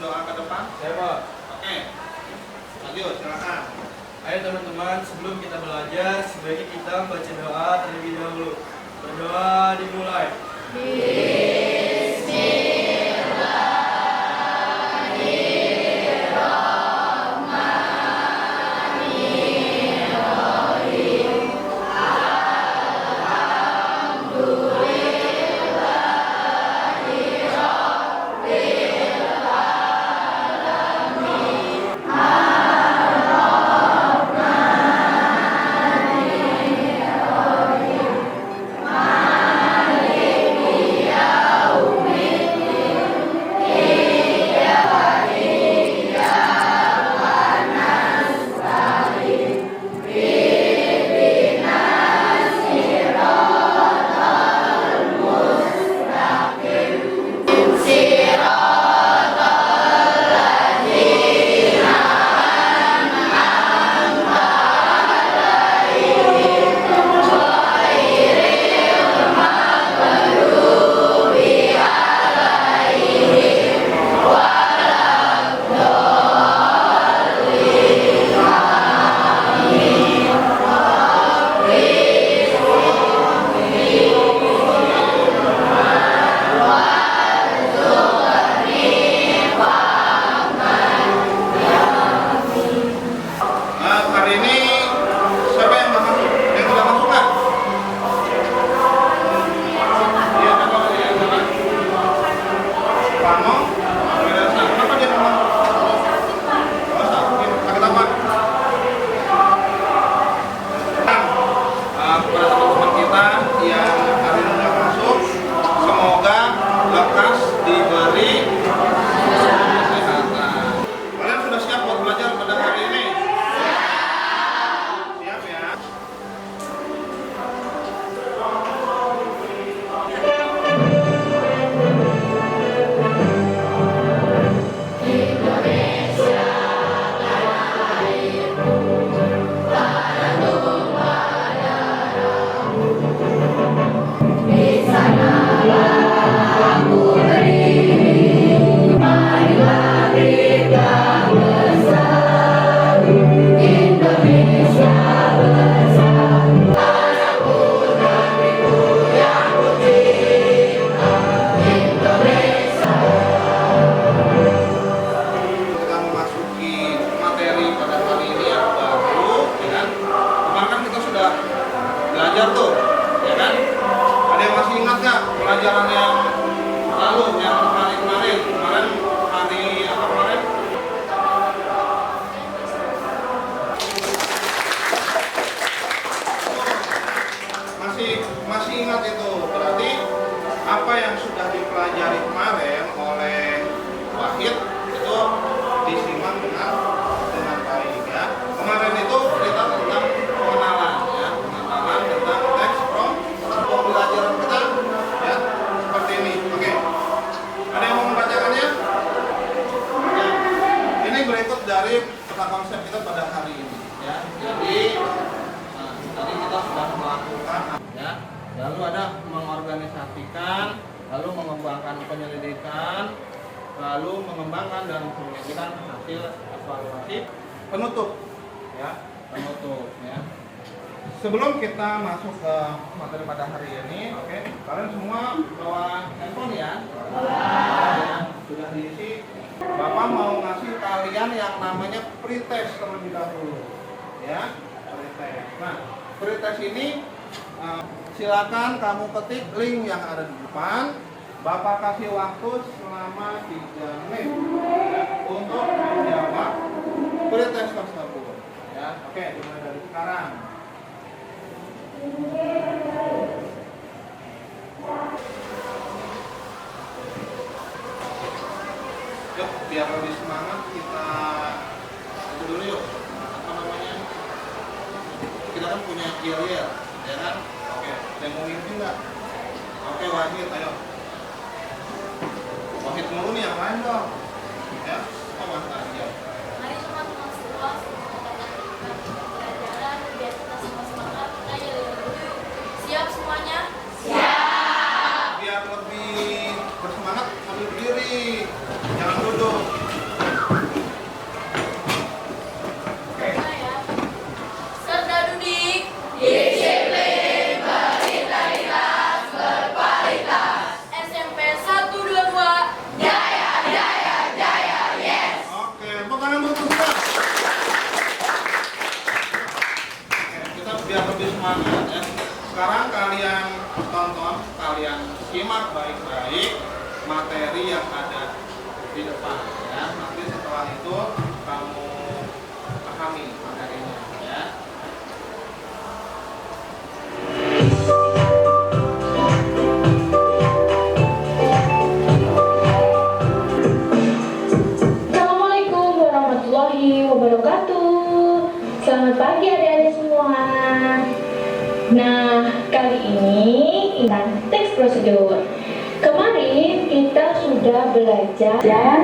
doa ke depan? Saya Pak. Oke. Lanjut, silakan. Ayo teman-teman, sebelum kita belajar, sebaiknya kita baca doa terlebih dahulu. Berdoa dimulai. Hari ini siapa yang tidak masuk kan? Iya, kenapa dia yang mana? Pano? Kenapa dia mau masuk? Oh, sakit. Sakit apa? Kepada teman-teman kita yang hari ini tidak masuk, semoga lekas diberi kesehatan. Kalian sudah siap buat belajar pada hari ini? Siap ya. Kita memasuki materi pada kali ini yang baru, ya kan? Kemarin kan kita sudah belajar tuh, ya kan? Ada yang masih ingat nggak pelajaran yang lalu, yang kemarin? Kemarin hari apa kemarin? Masih ingat itu? Berarti apa yang sudah dipelajari kemarin oleh Wahid itu disimak dengan baik ya. Kemarin itu kita tentang pengenalan ya, pengenalan tentang teks pembelajaran kita ya, seperti ini. Oke. Ada yang mau membacakannya? Ya. Ini berikut dari peta konsep kita pada hari ini ya. Jadi tadi kita sudah melakukan ya, lalu ada mengorganisasikan, lalu mengembangkan penyelidikan, lalu mengembangkan dan menyajikan hasil evaluasi, penutup ya, penutup ya. Sebelum kita masuk ke materi pada hari ini, oke, kalian semua bawa handphone ya? Ya, sudah diisi. Bapak mau ngasih kalian yang namanya pretest terlebih dahulu ya, pretest. Nah, pretest ini silakan kamu ketik link yang ada di depan. Bapak kasih waktu selama 3 menit ya, untuk menjawab pretest tersebut ya. Oke, dimulai dari sekarang. Yuk, biar lebih semangat kita itu dulu yuk. Apa namanya? Kita kan punya gear ya kan? Oke, ada yang mau mimpin nggak? Oke, Wahid, ayo. Wahid mulu nih, yang lain dong. Ya, apa Mas aja? Mari teman-teman semua pelajaran biar kita semua semangat, kita yuk. Siap semuanya? Siap. Biar lebih bersemangat sambil berdiri, jangan duduk. kalian simak baik-baik materi yang ada di depan ya. Nanti setelah itu kamu pahami materinya ya. Assalamualaikum warahmatullahi wabarakatuh. Selamat pagi adik-adik semua. Nah, kali ini tentang teks prosedur. Kemarin kita sudah belajar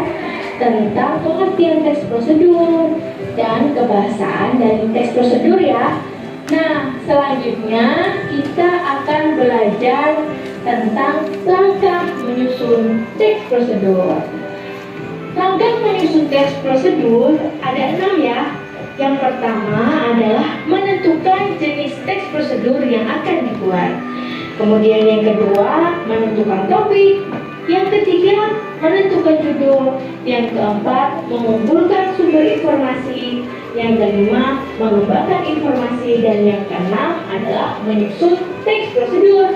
tentang pengertian teks prosedur dan kebahasaan dari teks prosedur ya. Nah, selanjutnya kita akan belajar tentang langkah menyusun teks prosedur. Langkah menyusun teks prosedur ada 6 ya. Yang pertama adalah menentukan jenis teks prosedur yang akan dibuat. Kemudian yang kedua, menentukan topik. Yang ketiga, menentukan judul. Yang keempat, mengumpulkan sumber informasi. Yang kelima, mengembangkan informasi. Dan yang keenam adalah menyusun teks prosedur.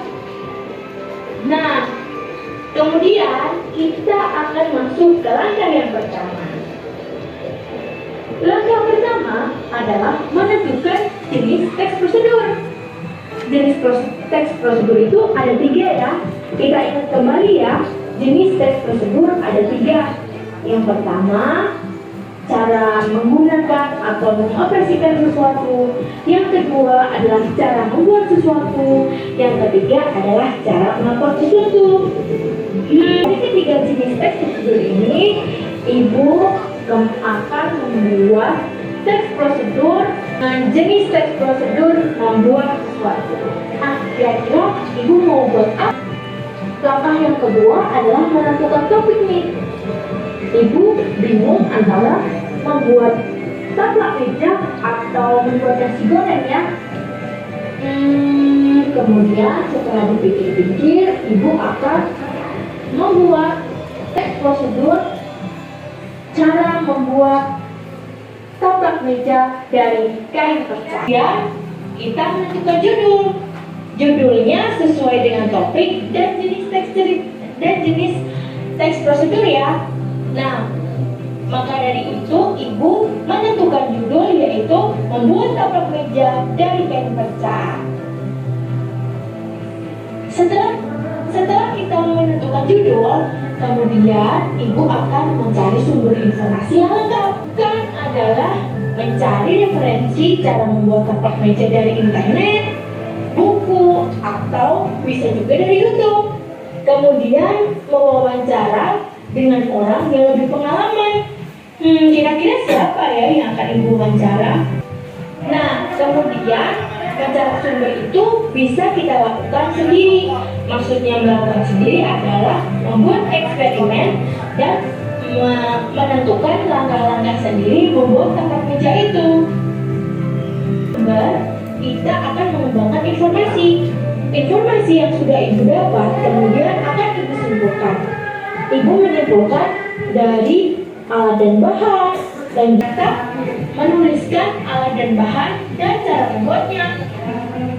Nah, kemudian kita akan masuk ke langkah yang pertama. Langkah pertama adalah menentukan jenis teks prosedur. Jenis teks prosedur itu ada 3 ya. Kita ingat kembali ya, jenis teks prosedur ada 3. Yang pertama, cara menggunakan atau mengoperasikan sesuatu. Yang kedua adalah cara membuat sesuatu. Yang ketiga adalah cara melakukan sesuatu. Dari ketiga jenis teks prosedur ini, Ibu akan membuat teks prosedur dengan jenis teks prosedur membuat sesuatu. Nah, kira-kira Ibu mau buat apa? Langkah yang kedua adalah menentukan topik nih. Ibu bingung antara membuat taplak meja atau membuat nasi goreng ya. Kemudian setelah dipikir-pikir, Ibu akan membuat teks prosedur cara membuat taplak meja dari kain perca. Ya, kita menentukan judul. Judulnya sesuai dengan topik dan jenis teks prosedur ya. Nah, maka dari itu Ibu menentukan judul yaitu membuat taplak meja dari kain perca. Setelah kita menentukan judul, kemudian Ibu akan mencari sumber informasi yang lengkap. Kan adalah mencari referensi cara membuat taplak meja dari internet, buku, atau bisa juga dari YouTube. Kemudian mewawancara dengan orang yang lebih pengalaman. Kira-kira siapa ya yang akan Ibu wawancara? Nah, kemudian mencari sumber itu bisa kita lakukan sendiri. Maksudnya melakukan sendiri adalah membuat eksperimen dan menentukan langkah-langkah sendiri membuat taplak meja itu. Kita akan mengembangkan informasi yang sudah Ibu dapat, kemudian akan Ibu simpulkan. Ibu menyimpulkan dari alat dan bahan, dan kita menuliskan alat dan bahan dan cara membuatnya.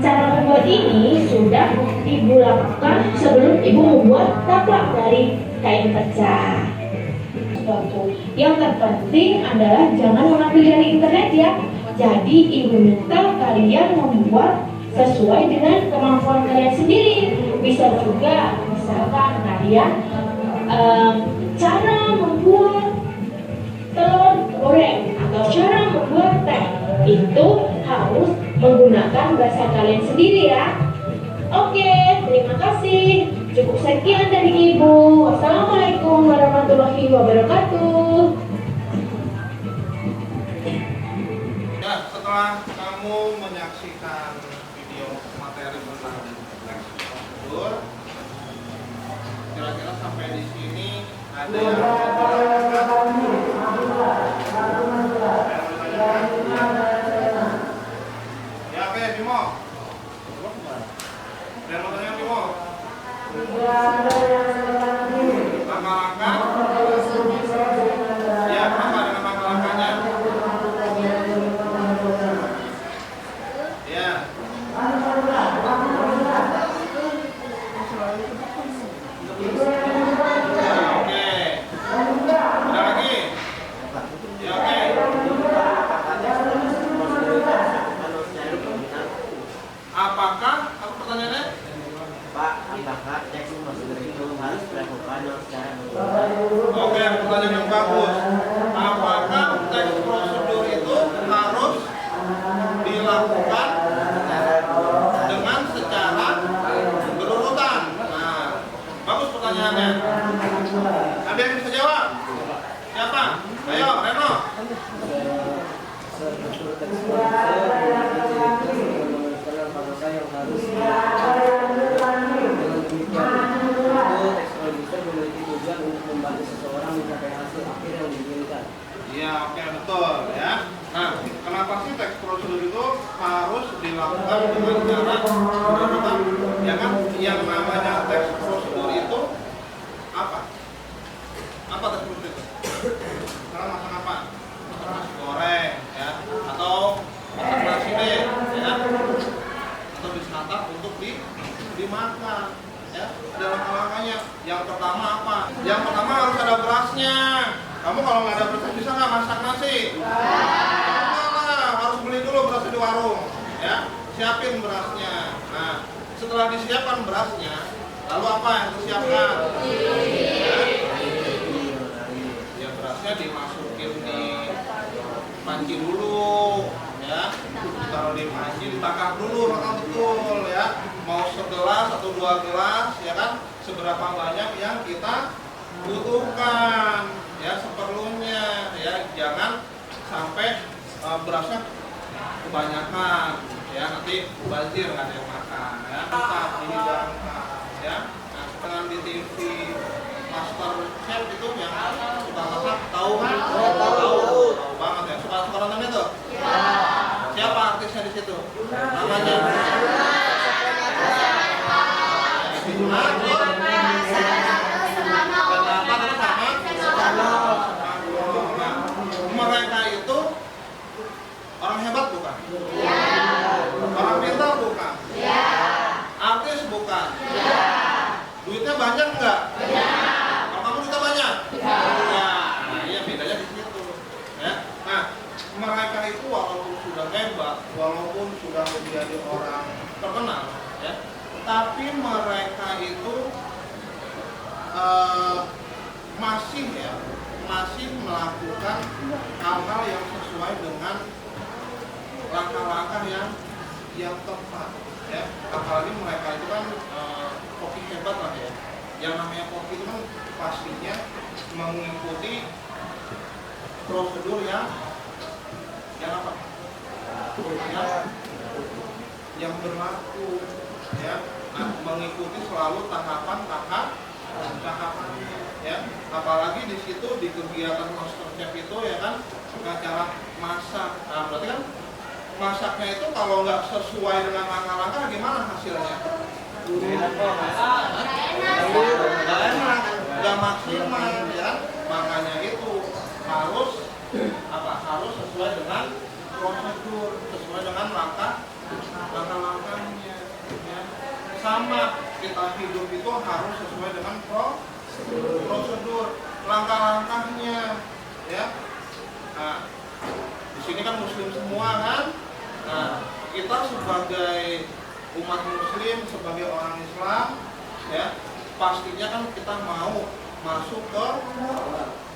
Cara membuat ini sudah Ibu lakukan sebelum Ibu membuat taplak dari kain perca. Yang terpenting adalah jangan mengambil dari internet ya. Jadi Ibu minta kalian membuat sesuai dengan kemampuan kalian sendiri. Bisa juga misalkan kalian cara membuat telur goreng atau cara membuat teh, itu harus menggunakan bahasa kalian sendiri ya. Oke, terima kasih. Cukup sekian dari Ibu. Wassalamualaikum warahmatullahi wabarakatuh. Ya, setelah kamu menyaksikan video materi tentang teks prosedur, kira-kira sampai di sini ada yang ya, oke, Bimo. Dan mau tanya Bimo. Langkah-langkah. Ya, apa dengan langkah-langkahnya? Ya. bagus. Apakah teks prosedur itu harus dilakukan dengan secara berurutan? Nah, bagus pertanyaannya. Ada yang bisa jawab? Siapa? Ayo, Reno. Iya, oke, betul ya. Nah, kenapa sih teks prosedur itu harus dilakukan dengan cara berurutan? Ya kan, yang namanya teks prosedur itu apa? Apa teks prosedur itu? Misalnya masak apa? Masak nasi goreng, ya, atau masak nasi deh, ya, atau disantap untuk dimakan. Ya, ada langkah-langkahnya. Yang pertama apa? Yang pertama harus ada berasnya. Kamu kalau nggak ada beras bisa nggak masak nasi? Enggak, harus beli dulu berasnya di warung. Ya, siapin berasnya. Nah, setelah disiapkan berasnya, lalu apa yang disiapkan? Ya, berasnya dimasukin di panci dulu, ya. Ditaruh di panci, ditangkap dulu, maka betul, ya. Mau segelas atau 2 gelas, ya kan? Seberapa banyak yang kita butuhkan, ya, seperlunya, ya. Jangan sampai berasnya kebanyakan, ya, nanti bazir nggak ada yang makan, ya. Tetap ini berangkat, ya. Nah, dengan di TV Master Chef itu yang suka masak, tahu kan? Tahu banget ya. Suka nonton itu? Siapa artisnya di situ? Namanya? Mereka itu orang hebat bukan? Orang pintar bukan? Artis bukan? Duitnya banyak enggak? Kalau kamu duitnya banyak? Nah, iya, bedanya di situ. Ya. Nah, mereka itu walaupun sudah hebat, walaupun sudah menjadi orang terkenal, ya, tapi mereka itu masih melakukan hal-hal yang sesuai dengan langkah-langkah yang tepat, ya. Apalagi mereka itu kan koki hebat lah, ya. Yang namanya koki itu kan pastinya mengikuti prosedur yang apa? Yang berlaku, ya. Nah, mengikuti selalu tahapannya, ya. Apalagi di situ di kegiatan Master Chef itu, ya kan, cara masak. Nah, berarti kan masaknya itu kalau nggak sesuai dengan langkah-langkah gimana hasilnya? Nggak enak, nggak maksimal, ya. Makanya itu harus sesuai dengan prosedur, sesuai dengan langkah-langkahnya, ya. Sama kita hidup itu harus sesuai dengan prosedur, langkah-langkahnya, ya. Nah, di sini kan Muslim semua kan. Nah, kita sebagai umat Muslim, sebagai orang Islam, ya, pastinya kan kita mau masuk ke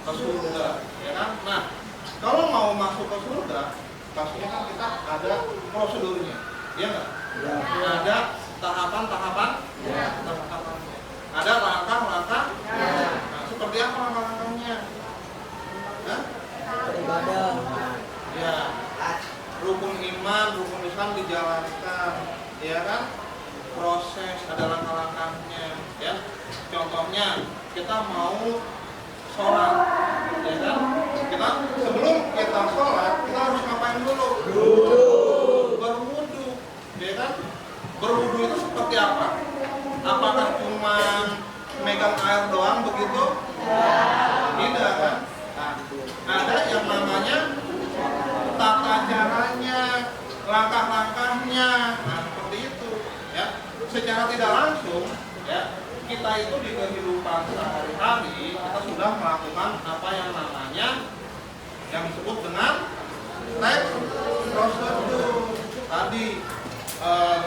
surga, ya kan. Nah, kalau mau masuk ke surga, pastinya kan kita ada prosedurnya, ya nggak? Ada tahapannya, ada langkah-langkah. Nah, seperti apa langkah-langkahnya? Ibadah. Ya, rukun iman, rukun Islam dijalankan, ya kan? Proses, ada langkah-langkahnya, ya. Contohnya, kita mau sholat, ya kan? Sebelum kita sholat, kita harus ngapain dulu? Berwudu, ya kan? Berwudu itu seperti apa? Apakah cuma megang air doang begitu? Tidak kan? Nah, ada yang namanya tata caranya, langkah-langkahnya. Nah, seperti itu, ya. Secara tidak langsung, ya, kita itu di kehidupan sehari-hari kita sudah melakukan apa yang namanya yang disebut dengan teks prosedur. Tadi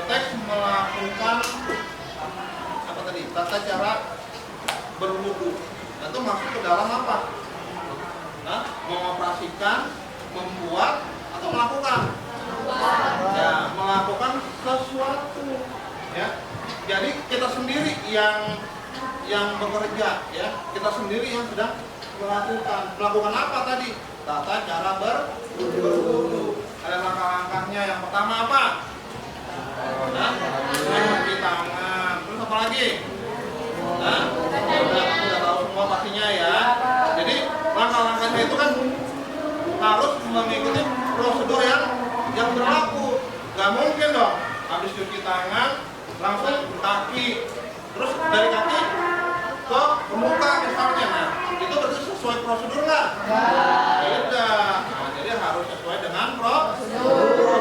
teks melakukan apa tadi? Tata cara berwudu. Itu masuk ke dalam apa? mengoperasikan, membuat, atau melakukan? Ya, melakukan sesuatu. Ya, jadi kita sendiri yang bekerja, ya, kita sendiri yang sedang melakukan apa tadi? Tata cara berwudu. Ada langkah-langkahnya. Yang pertama apa? Nah, mencuci tangan. Terus apa lagi? Nah, udah tahu semua pastinya ya. Jadi langkah-langkahnya itu kan harus mengikuti prosedur yang berlaku. Gak mungkin dong habis cuci tangan langsung kaki, terus dari kaki ke muka misalnya. Nah, itu berarti sesuai prosedur nggak? Beda. Nah, jadi harus sesuai dengan prosedur.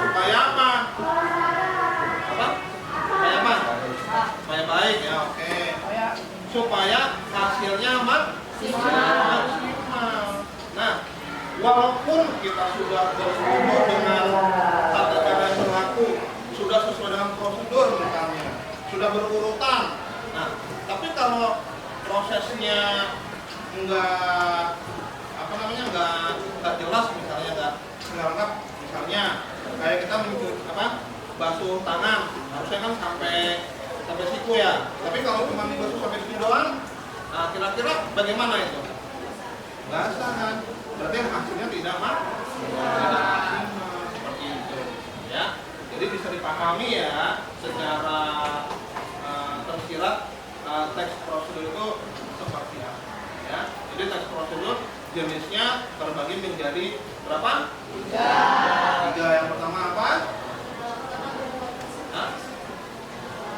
Supaya apa? Supaya apa? Supaya baik ya, oke. Supaya hasilnya maksimal. Nah, walaupun kita sudah bersyukur dengan tata cara yang berlaku, sudah sesuai dengan prosedur misalnya, sudah berurutan. Nah, tapi kalau prosesnya enggak jelas misalnya, enggak lengkap misalnya, kayak kita basuh tangan, harusnya kan sampai siku ya. Tapi kalau cuma basuh sampai siku doang, nah kira-kira bagaimana itu? Basah kan? Berarti hasilnya tidak maksimal seperti itu, ya. Jadi bisa dipahami ya secara tersirat teks prosedur itu seperti apa, ya. Jadi teks prosedur jenisnya terbagi menjadi berapa? Tiga. Yang pertama apa?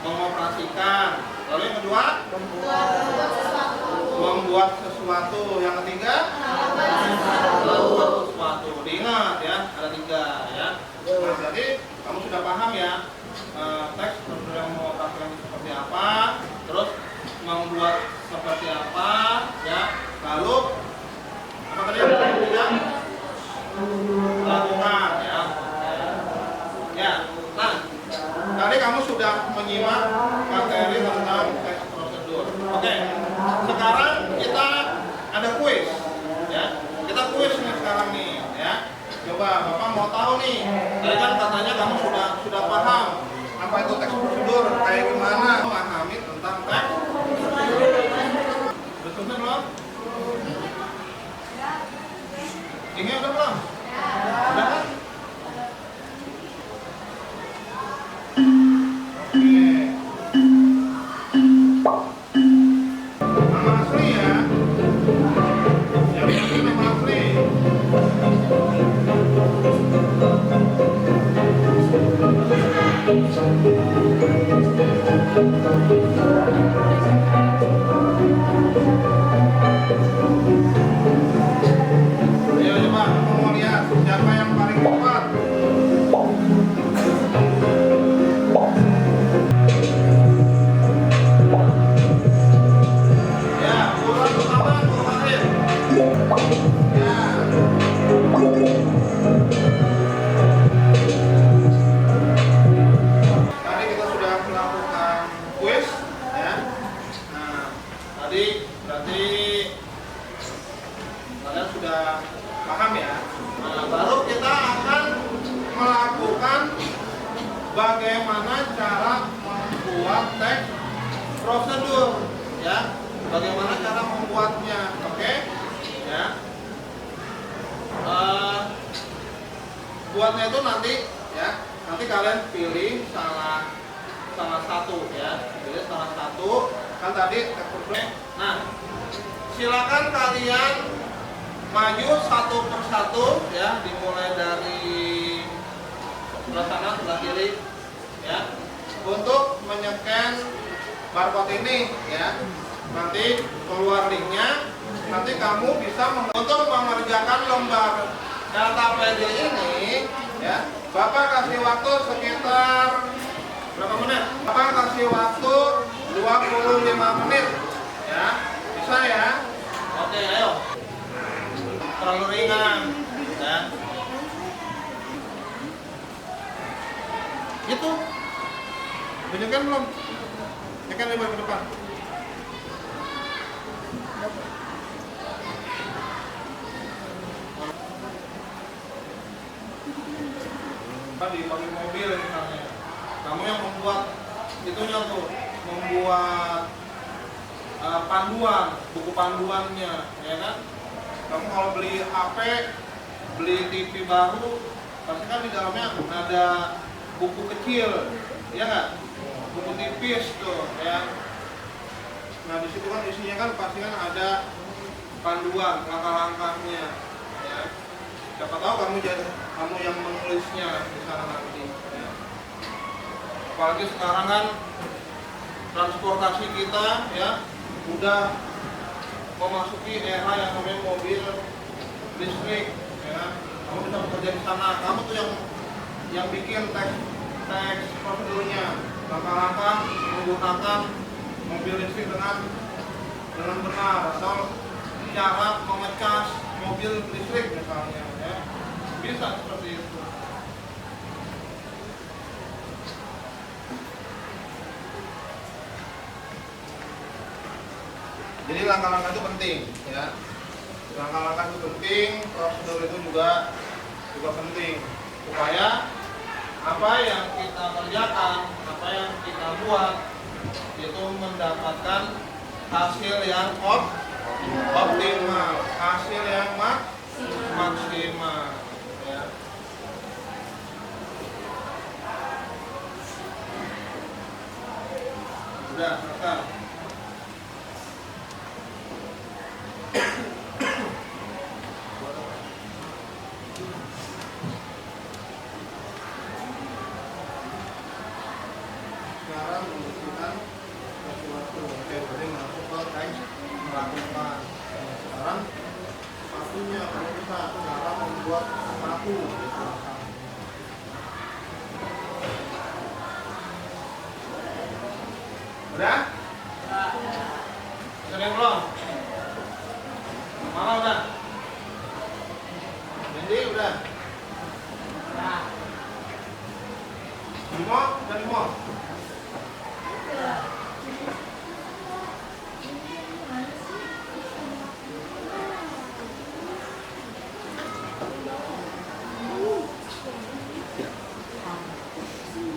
Mengoperasikan. Lalu yang kedua? Membuat sesuatu. Yang ketiga? Melakukan sesuatu. Diingat ya, ada tiga ya. Nah, jadi kamu sudah paham ya teks prosedur yang mengoperasikan seperti apa, terus membuat seperti apa, ya. Lalu apa tadi yang ketiga? Lakukan ya. Ya. Nah, tadi kamu sudah menyimak materi tentang teks prosedur. Oke. Sekarang kita ada kuis, ya. Kita kuis nih sekarang nih, ya. Coba Bapak mau tahu nih. Tadi kan katanya kamu sudah paham apa itu teks prosedur, kayak gimana memahami tentang teks prosedur. Betul belum? Ini udah belum? Udah kan? Nama asli ya. Yang penting nama asli. Ayo coba, aku mau lihat siapa yang paling cepat. Ya, urutan pertama, urutan akhir. Ya. Tadi kita sudah melakukan kuis, ya. Nah, tadi berarti kalian sudah paham ya. Nah, baru kita akan melakukan bagaimana cara membuat teks prosedur, ya. Bagaimana cara membuatnya, oke? Ya. Buatnya itu nanti, ya. Nanti kalian pilih salah satu, ya. Pilih salah satu. Kan tadi teks prosedur. Nah, silakan kalian maju satu persatu, ya. Dimulai dari sebelah sana, sebelah kiri, ya. Untuk menyekan barcode ini, ya. Nanti keluar linknya, nanti kamu bisa untuk mengerjakan lembar data PD ini, ya. Bapak kasih waktu sekitar berapa menit? Bapak kasih waktu 25 menit, ya. Bisa ya? Oke, ayo. Terlalu ringan, ya. Gitu. Tunjukkan belum? Tekan lebar ke depan. di pabrik mobil misalnya. Kamu yang membuat itunya tuh, membuat panduan, buku panduannya, ya kan? Kamu kalau beli HP, beli TV baru, pasti kan di dalamnya ada buku kecil, ya nggak? Buku tipis tuh, ya. Nah di situ kan isinya kan pasti kan ada panduan, langkah-langkahnya, ya. Siapa tahu kamu yang menulisnya di sana nanti. Ya. Apalagi sekarang kan transportasi kita, ya, udah memasuki era yang namanya mobil listrik, ya. Kamu bisa bekerja di sana. Kamu tuh yang bikin teks prosedurnya, langkah-langkah menggunakan mobil listrik dengan benar atau cara mengecas mobil listrik misalnya, ya. Bisa seperti itu. Jadi langkah-langkah itu penting, ya. Langkah-langkah itu penting, prosedur itu juga penting supaya apa yang kita kerjakan, apa yang kita buat itu mendapatkan hasil yang optimal, hasil yang maksimal, ya. Udah, selesai. Sekarang menunjukkan sesuatu, berarti masuk ke teks melakukan. Sekarang sepatunya, kalau kita cara membuat sepatu. Udah? Sering belum? Malah udah? Jadi udah? Limo? Udah limo?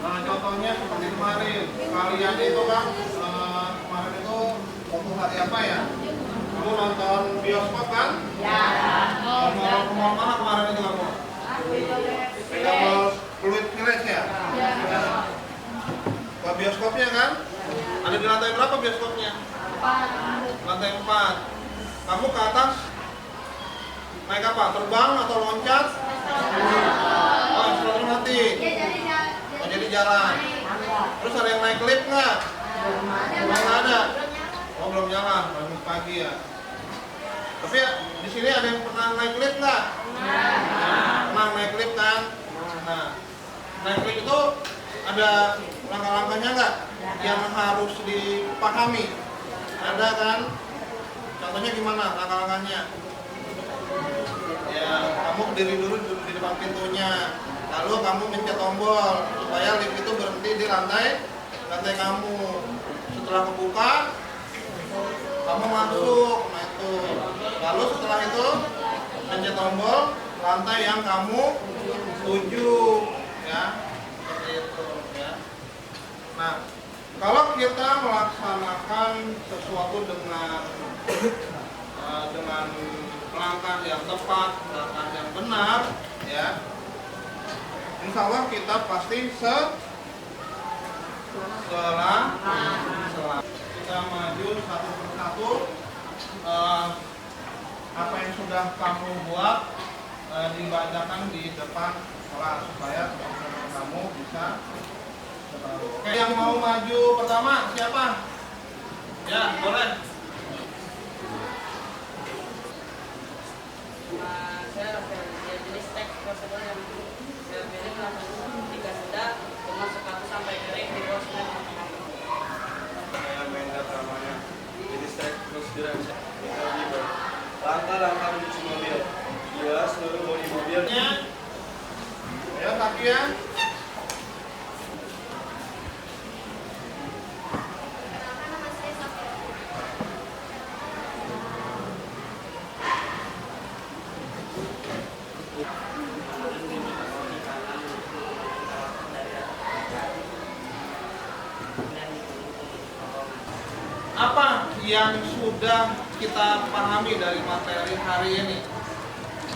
Nah contohnya seperti kemarin, kalian itu kan kemarin itu waktu hari apa ya? Kamu nonton bioskop kan? Ya. Ke mall mana kemarin itu kamu? Ke Fluid Village ya? Ya. Ke bioskopnya kan? Ada di lantai berapa bioskopnya? 4. Lantai 4. Kamu ke atas naik apa? Terbang atau loncat? Oh, selalu mati. Oh, jadi jalan. Terus ada yang naik lift nggak? Belum ada. Oh, belum nyala. Baru pagi ya. Tapi ya, di sini ada yang pernah naik lift nggak? Pernah naik lift kan? Nah, naik lift itu ada langkah-langkahnya nggak yang harus dipahami? Ada kan? Contohnya gimana langkah-langkahnya? Ya, kamu berdiri dulu di depan pintunya, lalu kamu mencet tombol supaya lift itu berhenti di lantai kamu. Setelah kebuka, kamu masuk. Nah itu. Lalu setelah itu mencet tombol lantai yang kamu tuju, ya. Seperti itu, ya. Nah, kalau kita melaksanakan sesuatu dengan langkah yang tepat, langkah yang benar, ya, insya Allah kita pasti setelah kita maju satu persatu, apa yang sudah kamu buat dibacakan di depan kelas supaya teman-teman kamu bisa. Oke, yang mau maju pertama siapa? Ya, boleh. Saya jenis teks prosedur yang saya pilih langsung 3 sedak dengan 1 sampai kering di bawah 9. Saya Mendat namanya. Jenis teks prosedur yang saya pilih. Langkah-langkah menuju mobil. Dia seluruh bodi mobilnya. Ya, kaki ya. yang sudah kita pahami dari materi hari ini?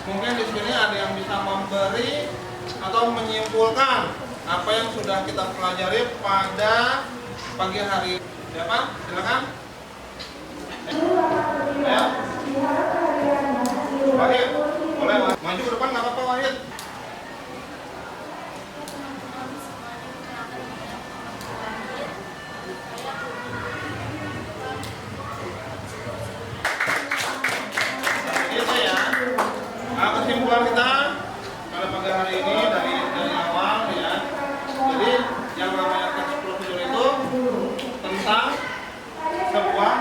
Mungkin di sini ada yang bisa memberi atau menyimpulkan apa yang sudah kita pelajari pada pagi hari ini. Siapa? Silakan. Ya. Wahid, boleh maju ke depan nggak apa-apa Wahid. Itu ya. Nah, kesimpulan kita pada pagi hari ini dari awal ya. Jadi yang namanya teks prosedur itu tentang sebuah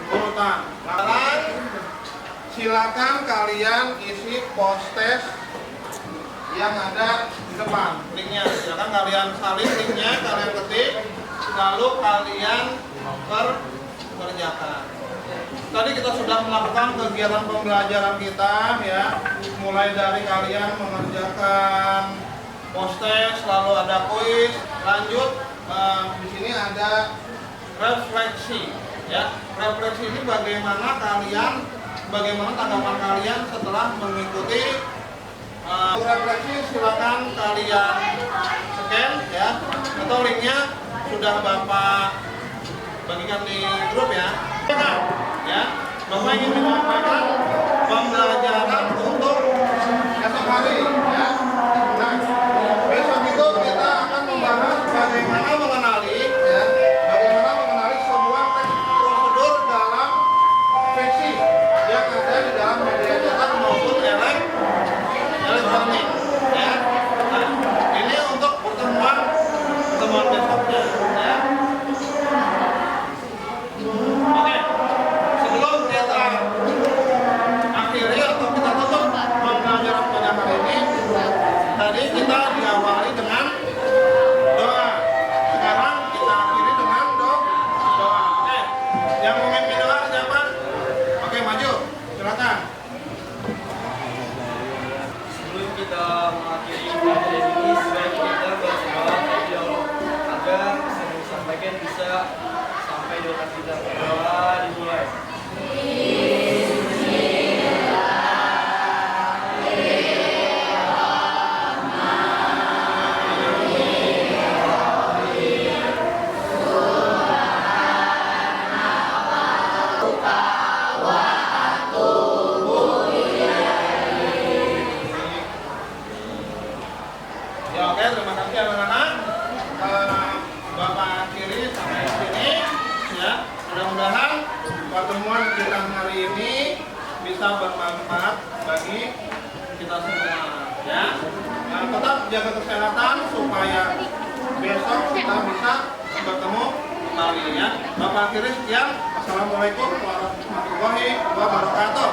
urutan. Sekarang silakan kalian isi post test yang ada di depan linknya. Silakan kalian salin linknya, kalian ketik, lalu kalian kerjakan. Tadi kita sudah melakukan kegiatan pembelajaran kita ya, mulai dari kalian mengerjakan post test, lalu ada kuis, lanjut di sini ada refleksi ya. Refleksi ini bagaimana tanggapan kalian setelah mengikuti refleksi. Silakan kalian scan ya, atau linknya sudah Bapak bagikan di grup ya. Ya, Bapak ingin menyampaikan pembelajaran untuk esok hari ya. Nah, besok itu kita akan membahas bagaimana mengenali ya, sebuah teks prosedur dalam versi yang ada di dalam media cetak maupun elektronik ya. Nah, ini untuk pertemuan besoknya ya. Oke, sebelum kita akhiri atau kita tutup pembelajaran pada hari ini, tadi kita diawali dengan doa. Sekarang kita akhiri dengan doa. Oke, yang memimpin doa siapa? Oke, maju, silakan. Sebelum kita mengakhiri pelajaran ini, sebaiknya kita berdoa kepada Allah agar yang disampaikan bisa sampai di otak kita. Doa dimulai. Ya oke, terima kasih anak-anak. Bapak akhiri sampai sini ya. Mudah-mudahan pertemuan kita hari ini bisa bermanfaat bagi kita semua ya. Nah, tetap jaga kesehatan supaya besok kita bisa bertemu kembali ya. Bapak akhiri sekian. Assalamualaikum warahmatullahi wabarakatuh.